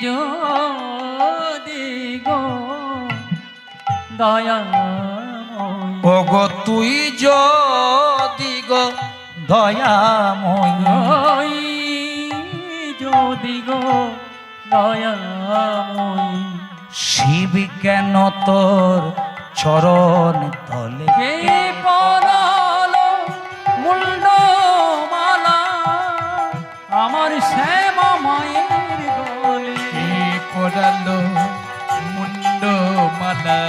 যদি গো দয়াময়ী, ও গো তুই যদি গো দয়াময়ী, ওই যদি গো দয়াময়ী, শিব কেন তোর চরণ তলে কে পরালো মুন্ড মালা আমার শ্যামা মায়ের গলে, কে পড়ালো মুন্ড মালা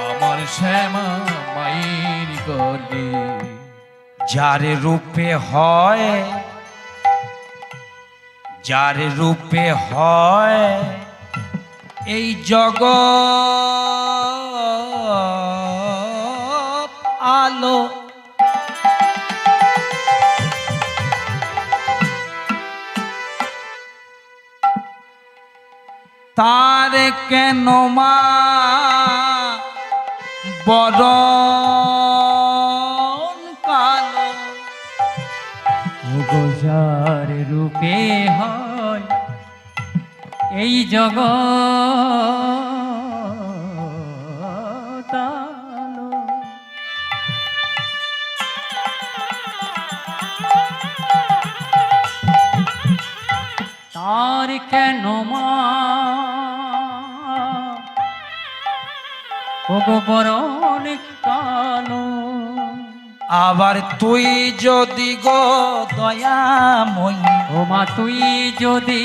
আমার শ্যামা মায়ের গলে। যার রূপে হয়, যার রূপে হয় এই জগৎ আলো, তার কেন মা বরণ কালো, ও গো যার রূপে হয় এই জগৎ আলো, তার কেন মা ও গো বরণ কালো, আবার তুই যদি গো দয়াময়ী, ও মা তুই যদি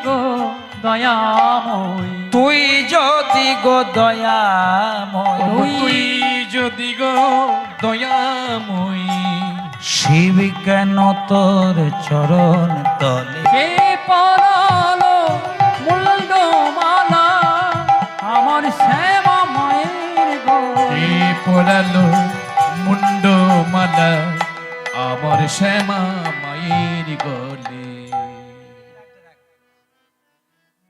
গো দয়াময়ী, তুই যদি গো দয়াময়ী, তুই যদি গো দয়াময়ী, শিব কেন তোর চরণ তলে কে পরালো মুন্ড মালা আমার শ্যামা মায়ের গলে, কে পড়ালো মুন্ড মালা আমার শ্যামা মায়ের গলে।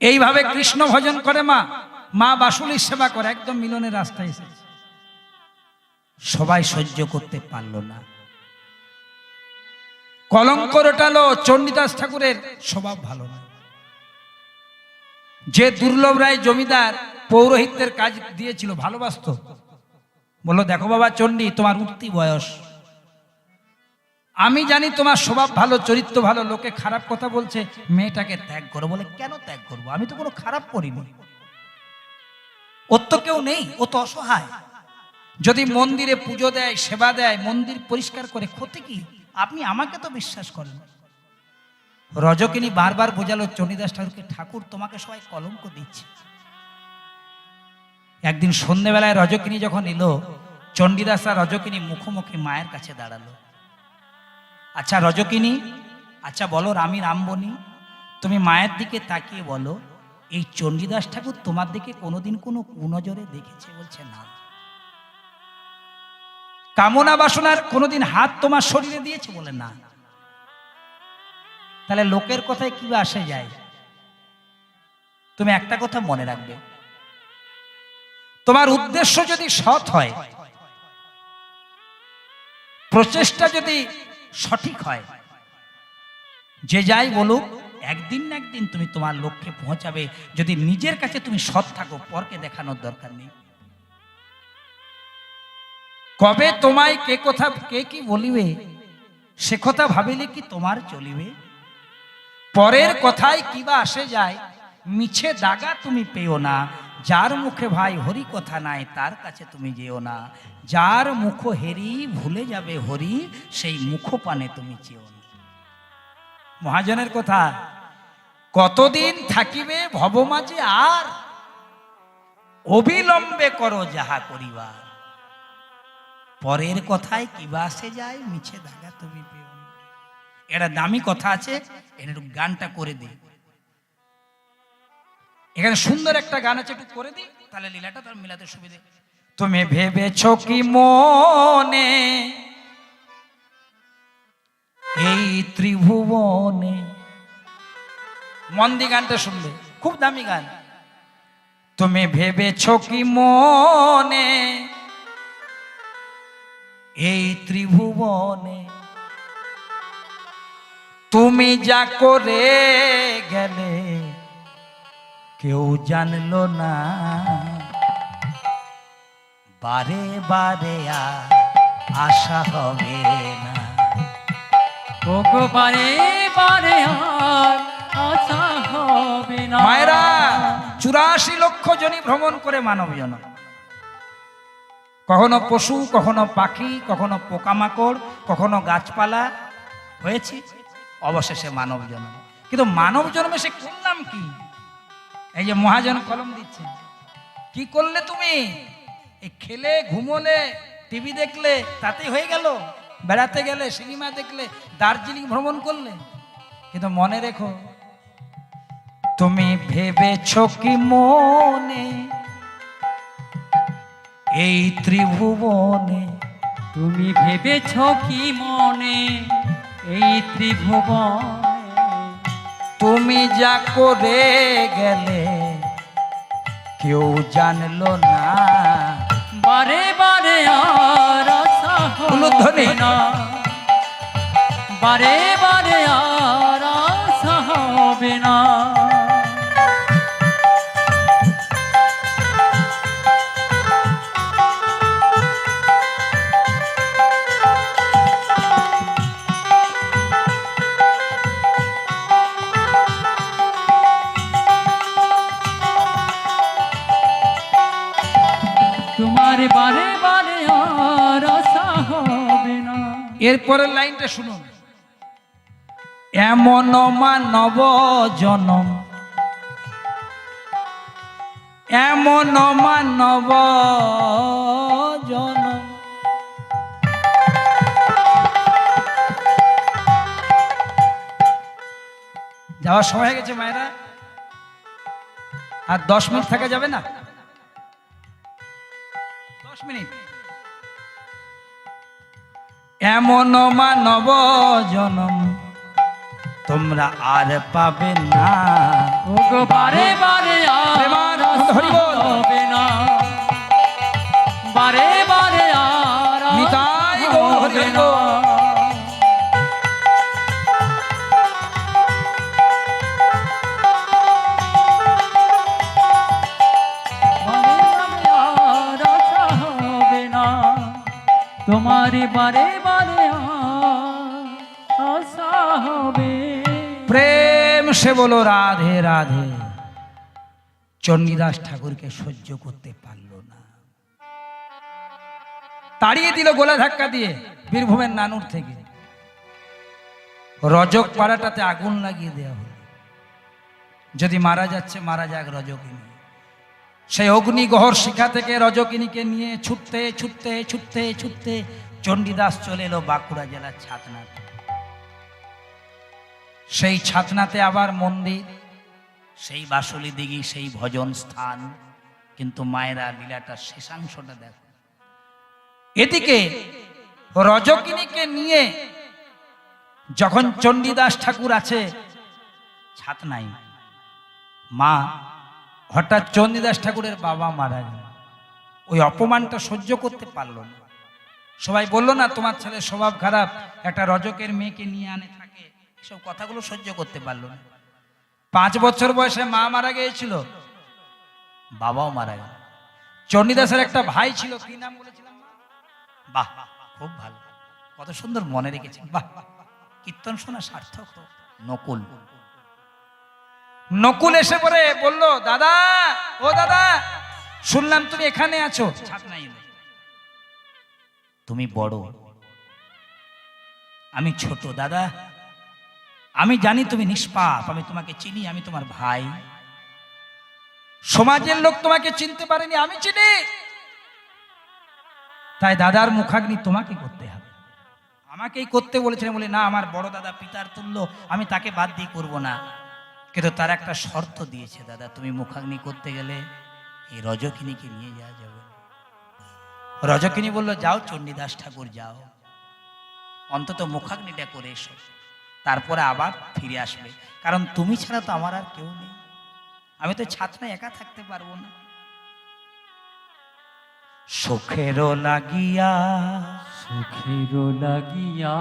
এইভাবে কৃষ্ণ ভজন করে মা, মা বাসুলির সেবা করে, একদম মিলনের রাস্তায় এসেছে। সবাই সহ্য করতে পারল না, কলঙ্ক রটালো। চণ্ডীদাস ঠাকুরের স্বভাব ভালো না। যে দুর্লভ রায় জমিদার পৌরোহিত্যের কাজ দিয়েছিল, ভালোবাসতো, বললো দেখো বাবা চণ্ডী, তোমার উঠতি বয়স, আমি জানি তোমার স্বভাব ভালো, চরিত্র ভালো, লোকে খারাপ কথা বলছে, মেয়েটাকে ত্যাগ করো। বলে কেন ত্যাগ করবো, আমি তো কোনো খারাপ করিনি, ওর তো কেউ নেই, ও তো অসহায়। যদি মন্দিরে পুজো দেয়, সেবা দেয়, মন্দির পরিষ্কার করে, ক্ষতি কি? আপনি আমাকে তো বিশ্বাস করেন। রজকিনী বারবার বোঝালো চণ্ডীদাস ঠাকুরকে, ঠাকুর তোমাকে সবাই কলঙ্ক দিচ্ছে। একদিন সন্ধ্যেবেলায় রজকিনী যখন এলো, চণ্ডীদাস আর রজকিনী মুখোমুখি মায়ের কাছে দাঁড়ালো। আচ্ছা রজকিনী, আচ্ছা বলো রামী রামবনি, তুমি মায়ের দিকে তাকিয়ে বলো, এই চণ্ডীদাস ঠাকুর তোমার দিকে কোনোদিন কোনো কুনজরে দেখেছে? বলছে না। কামনা বাসনার কোনোদিন হাত তোমার শরীরে দিয়েছে? বলে না। তাহলে লোকের কথায় কি আসে যায়? তুমি একটা কথা মনে রাখবে, তোমার উদ্দেশ্য যদি সৎ হয়, প্রচেষ্টা যদি সঠিক হয়, যে যাই বলুক একদিন না একদিন তুমি তোমার লক্ষ্যে পৌঁছাবে। যদি নিজের কাছে তুমি সৎ থাকো, পরকে দেখানোর দরকার নেই। কবে তোমায় কে কথা কে কি বলিবে, সে কথা ভাবিলে কি তোমার চলিবে? পরের কথায় কিবা আসে যায়, মিছে দাগা তুমি পেও না। যার মুখে ভাই হরি কথা নাই, তার কাছে তুমি যেও না। যার মুখ হেরি ভুলে যাবে হরি, সেই মুখ পানে তুমি চেও না। মহাজনের কথা, কতদিন থাকিবে ভবমাঝে আর, অবিলম্বে করো যাহা করিবার। পরের কথায় কিবা আসে যায়, মিছে দাগা তুমি পেও না। এটা দামি কথা আছে, এটা একটু গানটা করে দিই। এখানে সুন্দর একটা গান আছে, একটু করে দিই, তাহলে লীলাটা তার মিলাতে সুবিধে। তুমি ভেবেছ কি মনে এই ত্রিভুবনে, মন দিয়ে গানটা শুনবে, খুব দামি গান। তুমি ভেবেছ কি মনে এই ত্রিভুবনে তুমি যা করে গেলে কেউ জানলো না, বারে বারে আর আশা হবে না। ওগো বারে বারে আর আশা হবে না। মায়েরা 84 লক্ষ জনই ভ্রমণ করে মানব জনম, কখনো পশু, কখনো পাখি, কখনো পোকামাকড়, কখনো গাছপালা হয়েছে, অবশেষে মানব জন্ম। কিন্তু মানব জন্মে সে করলাম কি? এই যে মহাজন কলম দিচ্ছে, কি করলে তুমি? এই খেলে, ঘুমোলে, টিভি দেখলে, তাতেই হয়ে গেল? বেড়াতে গেলে, সিনেমা দেখলে, দার্জিলিং ভ্রমণ করলে? কিন্তু মনে রেখো, তুমি ভেবেছ কি মনে এই ত্রিভুবনে, তুমি ভেবেছ কি মনে এই ত্রিভুবনে তুমি যা করে গেলে কেউ জানলো না, বারে বারে আর আশা হবে না, বারে বারে আর আশা হবে না। তোমার বারে বারে আর আশা হবে না। এরপরের লাইনটা শুনুন, এমন মানব জনম, এমন মানব জনম যাওয়ার সময় হয়ে গেছে মায়েরা, আর 10 মিনিট থাকা যাবে না? 10 মিনিট। এমন মানব জনম তোমরা আর পাবে না, ওগো বারে বারে আর প্রেমানন্দ আশা হরি বল। হবে না, বারে বারে আর নিতাই আশা গৌর হরি হবে বল। না। তোমার বারে বারে আশা হবে। প্রেম সে বলো রাধে রাধে, চণ্ডীদাস ঠাকুরকে সহ্য করতে পারলো না, তাড়িয়ে দিল গোলা ধাক্কা দিয়ে বীরভূমের নানুর থেকে। রজক পাড়াটাতে আগুন লাগিয়ে দেওয়া হলো, যদি মারা যাচ্ছে মারা যাক রজকিনী। সেই অগ্নিগহর শিখা থেকে রজকিনীকে নিয়ে ছুটতে ছুটতে ছুটতে ছুটতে চণ্ডীদাস চলে এলো বাঁকুড়া জেলার ছাতনাতে। সেই ছাতনাতে আবার মন্দির, সেই বাসুলি দিঘি, সেই ভজন স্থান। কিন্তু মায়েরা লীলাটার শেষাংশটা দেখো, এদিকে রজকিনীকে নিয়ে যখন চণ্ডীদাস ঠাকুর আছে ছাতনায়, মা হঠাৎ চণ্ডীদাস ঠাকুরের বাবা মারা গেল। ওই অপমানটা সহ্য করতে পারলো না। সবাই বললো না তোমার ছেলে স্বভাব খারাপ, একটা রজকের মেয়েকে নিয়ে আনে থাকে, এসব কথাগুলো সহ্য করতে পারলো না। 5 বছর বয়সে মা মারা গিয়েছিল, বাবাও মারা গেল। চণ্ডীদাসের একটা ভাই ছিল, কি নাম বলেছিলাম? বাহ, খুব ভালো, কত সুন্দর মনে রেখেছেন। বাহ, কীর্তন শোনা সার্থক। নকুল। নকুল এসে পরে বললো, দাদা, ও দাদা, শুনলাম তুমি এখানে আছো। ছাতনায় এলো। তুমি বড়, আমি ছোট। দাদা, আমি জানি তুমি নিষ্পাপ, আমি তোমাকে চিনি, আমি তোমার ভাই। সমাজের লোক তোমাকে চিনতে পারেনি, আমি চিনি। তাই দাদার মুখাগ্নি তোমাকে করতে হবে। আমাকেই করতে বলেছিলেন, বলে না, আমার বড় দাদা পিতার তুল্য, আমি তাকে বাদ দিয়ে করবো না। কিন্তু তার একটা শর্ত দিয়েছে, দাদা তুমি মুখাগ্নি করতে গেলে এই রজকিনীকে নিয়ে যাওয়া যাবে। রজকিনী বলল, যাও চণ্ডীদাস ঠাকুর যাও, অন্তত মুখাগ্নিটা করে এসো, তারপরে আবার ফিরে আসবে, কারণ তুমি ছাড়া তো আমার আর কেউ নেই, আমি তো ছাত্রা একা থাকতে পারবো না। সুখেরও লাগিয়া সুখেরও লাগিয়া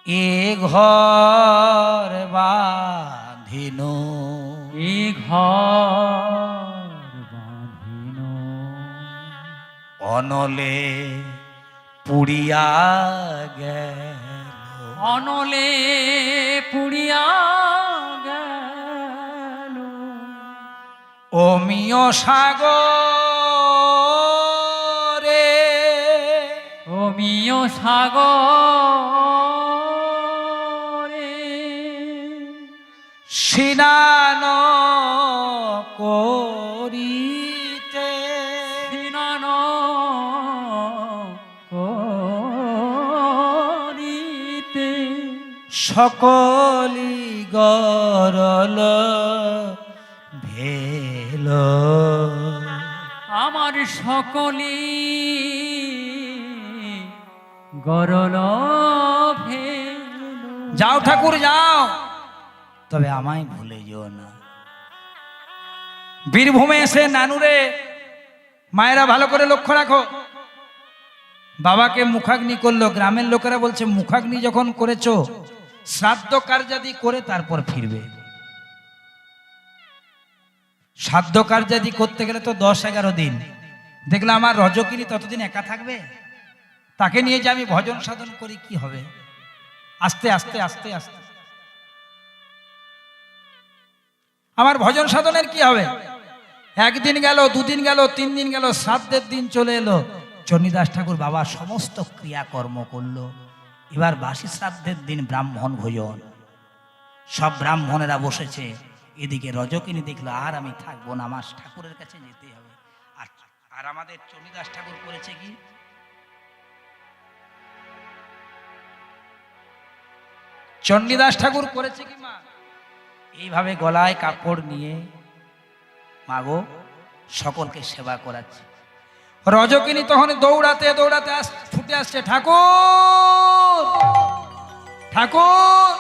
এ ঘর বাঁধিন, এ ঘর বাঁধিন, অনলে পুড়িয়া গেল, অনলে পুড়িয়া গেল, অমিয় সাগরে, অমিয় সাগরে, স্নান করিতে, স্নান করিতে, সকলি গরল ভেল, আমার সকলি গরল ভেল। যাও ঠাকুর যাও, তবে আমায় ভুলে যেও না। বীরভূমে এসে নানুরে, মায়েরা ভালো করে লক্ষ্য রাখো, বাবাকে মুখাগ্নি করলো, গ্রামের লোকেরা বলছে মুখাগ্নি যখন করেছো শ্রাদ্ধ কার্যাদি করে তারপর ফিরবে। শ্রাদ্ধ কার্যাদি করতে গেলে তো 10-11 দিন, দেখলে আমার রজকিনী ততদিন একা থাকবে, তাকে নিয়ে যে আমি ভজন সাধন করি কি হবে? আস্তে আস্তে আস্তে আস্তে আমার ভজন সাধনের কি হবে? একদিন গেল, 2 দিন গেল, 3 দিন গেল, শ্রাদ্ধের দিন চলে এলো। চণ্ডীদাস ঠাকুর বাবা সমস্ত ক্রিয়াকর্ম করলো, এবার বাসি শ্রাদ্ধের দিন ব্রাহ্মণ ভোজন, সব ব্রাহ্মণেরা বসেছে, এদিকে রজকিনী দেখলো আর আমি থাকবো না, আমার ঠাকুরের কাছে যেতে হবে। আর আমাদের চণ্ডীদাস ঠাকুর করেছে কি, চণ্ডীদাস ঠাকুর করেছে কি মা, এইভাবে গলায় কাপড় নিয়ে মাগো সকলকে সেবা করাচ্ছে। রজকিনী তখন দৌড়াতে দৌড়াতে ছুটে আসছে, ঠাকুর ঠাকুর।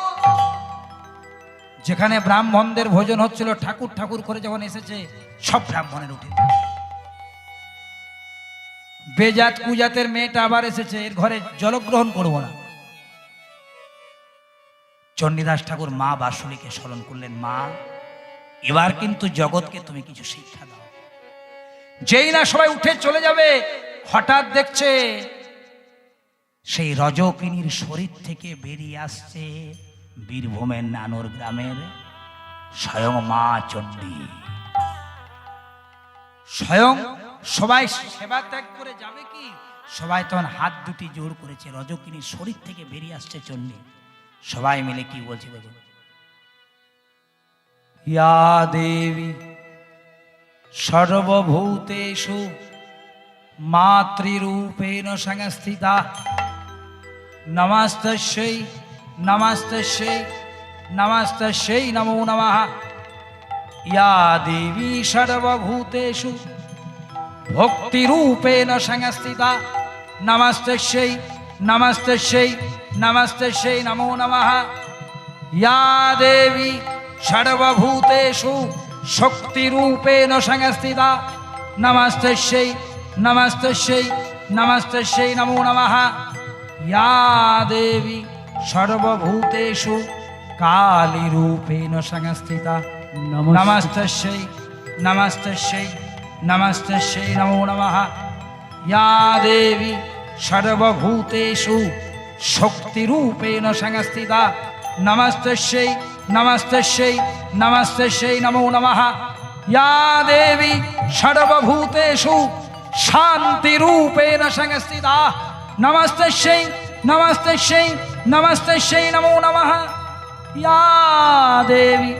যেখানে ব্রাহ্মণদের ভোজন হচ্ছিল, ঠাকুর ঠাকুর করে যখন এসেছে, সব ব্রাহ্মণের উঠে। বেজাত কুজাতের মেয়েটা আবার এসেছে, এর ঘরে জলগ্রহণ করবো না। চণ্ডীদাস ঠাকুর মা বাসুলীকে স্মরণ করলেন, মা এবার কিন্তু জগৎকে তুমি কিছু শিক্ষা দাও। যেই না সবাই উঠে চলে যাবে, হঠাৎ দেখছে সেই রজকিনীর শরীর থেকে বেরিয়ে আসছে বীরভূমের নানুর গ্রামের স্বয়ং মা চণ্ডী। স্বয়ং সবাই সেবা ত্যাগ করে যাবে কি, সবাই তখন হাত দুটি জোর করেছে, রজকিনীর শরীর থেকে বেরিয়ে আসছে চণ্ডী। সবাই মিলে কি বলছে দেখুন, ইয়া দেবী সর্বভূতেষু মাতৃরূপেণ সংস্থিতা, নমস্তস্যৈ নমস্তস্যৈ নমস্তস্যৈ নমো নমঃ। ইয়া দেবী সর্বভূতেষু ভক্তিরূপেণ সংস্থিতা, নমস্তস্যৈ নমস্তস্যৈ নমস্তস্যৈ নমো নমঃ। ইয়া দেবী সর্বভূতেষু শক্তিরূপেণ সংস্থিতা, নমস্তস্যৈ নমস্তস্যৈ নমস্তস্যৈ নমো নমঃ। ইয়া দেবী সর্বভূতেষু কালীরূপেণ সংস্থিতা, নমস্তস্যৈ নমস্তস্যৈ নমস্তস্যৈ নমো নমঃ। ইয়া দেবী সর্বভূতেষু শক্তিরূপেণ সংস্থিতা, নমস্তস্যৈ নমস্তস্যৈ নমস্তস্যৈ নমো নমঃ। ইয়া দেবী সর্বভূতেষু শান্তিরূপেণ সংস্থিতা, নমস্তস্যৈ নমস্তস্যৈ নমস্তস্যৈ নমো নমঃ। ইয়া দেবী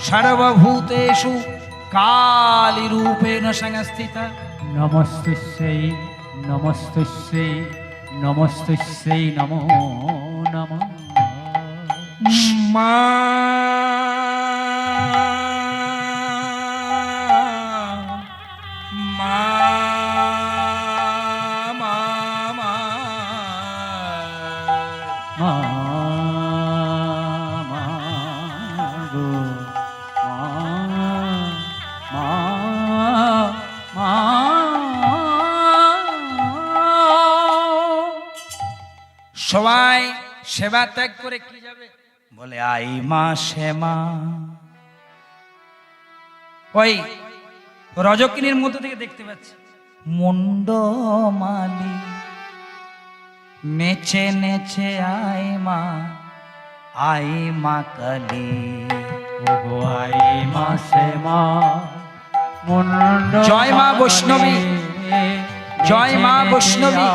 সর্বভূতেষু কালীরূপেণ সংস্থিতা, নমস্তস্যৈ নমস্তস্যৈ নমস্তস্যৈ নমো নমঃ। মা মা সবাই সেবা ত্যাগ করে কি যাবে? বলে আই মা শ্যামা। ওই রজকিনীর মধ্যে থেকে দেখতে পাচ্ছি মুন্ডমালি নেচে নেচে আই মা কালী। ওগো আই মা শ্যামা মুন্ড জয় মা বৈষ্ণবী, জয় মা বৈষ্ণবী,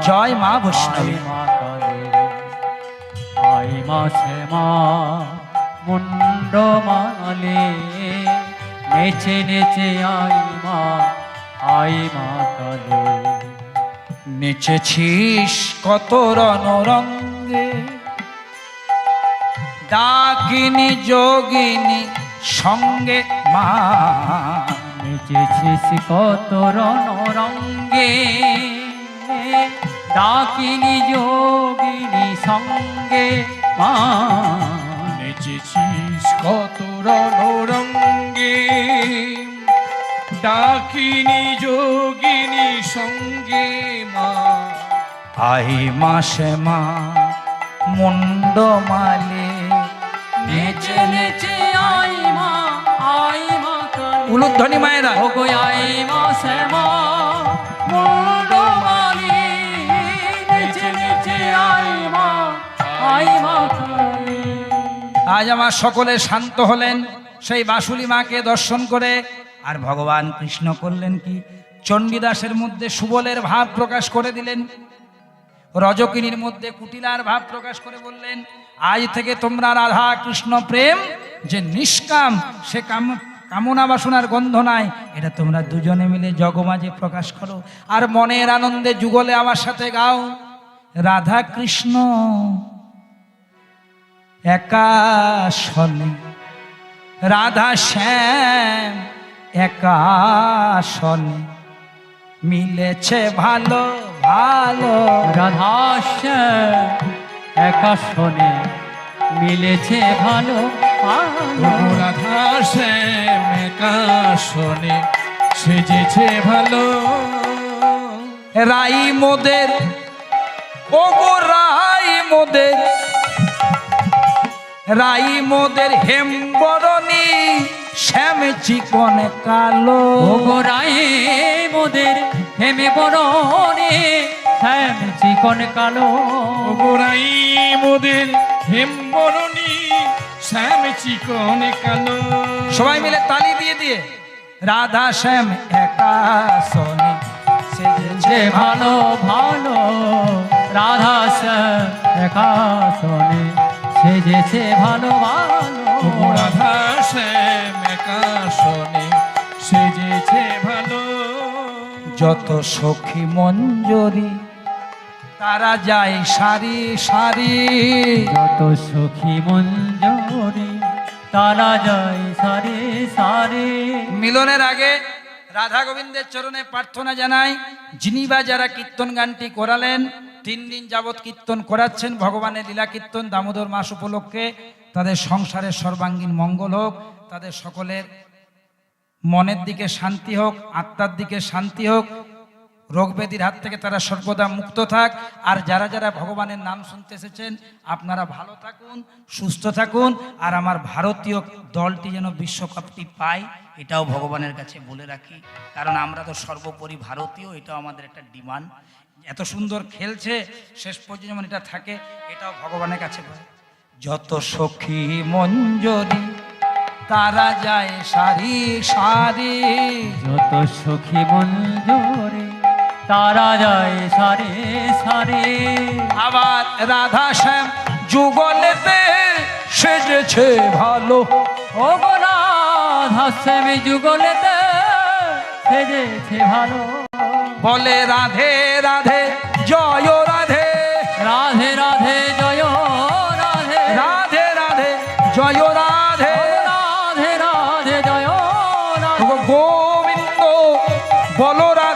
জয় মা বৈষ্ণবী। আই মা শ্যামা মুন্ড মালে নেচে নেচে আই মা কালে। নেচেছিস কত রণরঙ্গে, ডাকিনী যোগিনী সঙ্গে মা। নেচেছিস কত রণরঙ্গে, ডাকিনী যোগিনী সঙ্গে মা। নেচেছিস কত রণরঙ্গে, ডাকিনী যোগিনী সঙ্গে মা। আই মা শ্যামা মুন্ডমালে নেচে নেচে আই মা কালী। উলুধ্বনি মায়েরা, ওগো আই মা শ্যামা মুন্ড মালি নেচে নেচে আই মা কালী। আজ আমার সকলে শান্ত হলেন সেই বাসুলি মাকে দর্শন করে। আর ভগবান কৃষ্ণ করলেন কি? চণ্ডীদাসের মধ্যে সুবলের ভাব প্রকাশ করে দিলেন, রজকিনীর মধ্যে কুটিলার ভাব প্রকাশ করে বললেন, আজ থেকে তোমরা রাধা কৃষ্ণ প্রেম যে নিষ্কাম, সে কামনা বাসনার গন্ধ নাই, এটা তোমরা দুজনে মিলে জগমাঝে প্রকাশ করো। আর মনের আনন্দে যুগলে আমার সাথে গাও, রাধা কৃষ্ণ একা শনে, রাধা শ্যাম একা শনে, মিলেছে ভালো ভালো। রাধা শ্যাম একা শোনে মিলেছে ভালো ভালো। রাধা শ্যাম একা শোনে সেজেছে ভালো। রাই মোদের, ও গো রাই মোদের, রাই মোদের হেমবরণী শ্যাম চিকন কালো। ওগো রাই মোদের হেমে বরণে শ্যাম চিকন কালো। গোরাই মোদের হেমবরণী শ্যাম চিকন কালো। সবাই মিলে তালি দিয়ে দিয়ে রাধা শ্যাম একা শোনে সেজেছে যে ভালো ভালো। রাধা শ্যাম একা শোনে সেজেছে ভালো ভালো। রাধা শ্যাম একা শোনে সেজেছে ভালো। যত সখী মঞ্জরি তারা যায় সারি সারি, যত সখী মঞ্জরি তারা যায় সারে সারে। মিলনের আগে রাধা গোবিন্দের চরণে প্রার্থনা জানাই, যিনি বা যারা কীর্তন গানটি করালেন, 3 দিন যাবৎ কীর্তন করাচ্ছেন ভগবানের লীলা কীর্তন দামোদর মাস উপলক্ষে, তাদের সংসারের সর্বাঙ্গীন মঙ্গল হোক, তাদের সকলের মনের দিকে শান্তি হোক, আত্মার দিকে শান্তি হোক, রোগ ব্যাধির হাত থেকে তারা সর্বদা মুক্ত থাক। আর যারা যারা ভগবানের নাম শুনতে এসেছেন আপনারা ভালো থাকুন, সুস্থ থাকুন। আর আমার ভারতীয় দলটি যেন বিশ্বকাপটি পায়, এটাও ভগবানের কাছে বলে রাখি, কারণ আমরা তো সর্বোপরি ভারতীয়, এটাও আমাদের একটা ডিমান্ড। এত সুন্দর খেলছে, শেষ পর্যন্ত যেমন এটা থাকে, এটাও ভগবানের কাছে বলে। যত সখী মঞ্জরি তারা যায় সারি সারি, যত সখী মঞ্জরে তারা যায় সারে সারে। আবার রাধা শ্যাম যুগলেতে সেজেছে ভালো। ও গো রাধা শ্যাম যুগলেতে সেজেছে ভালো। বলে রাধে রাধে জয় রাধে, রাধে রাধে জয় রাধে, রাধে রাধে জয় রাধে, রাধে রাধে জয় রাধে। গোবিন্দ বল রাধে।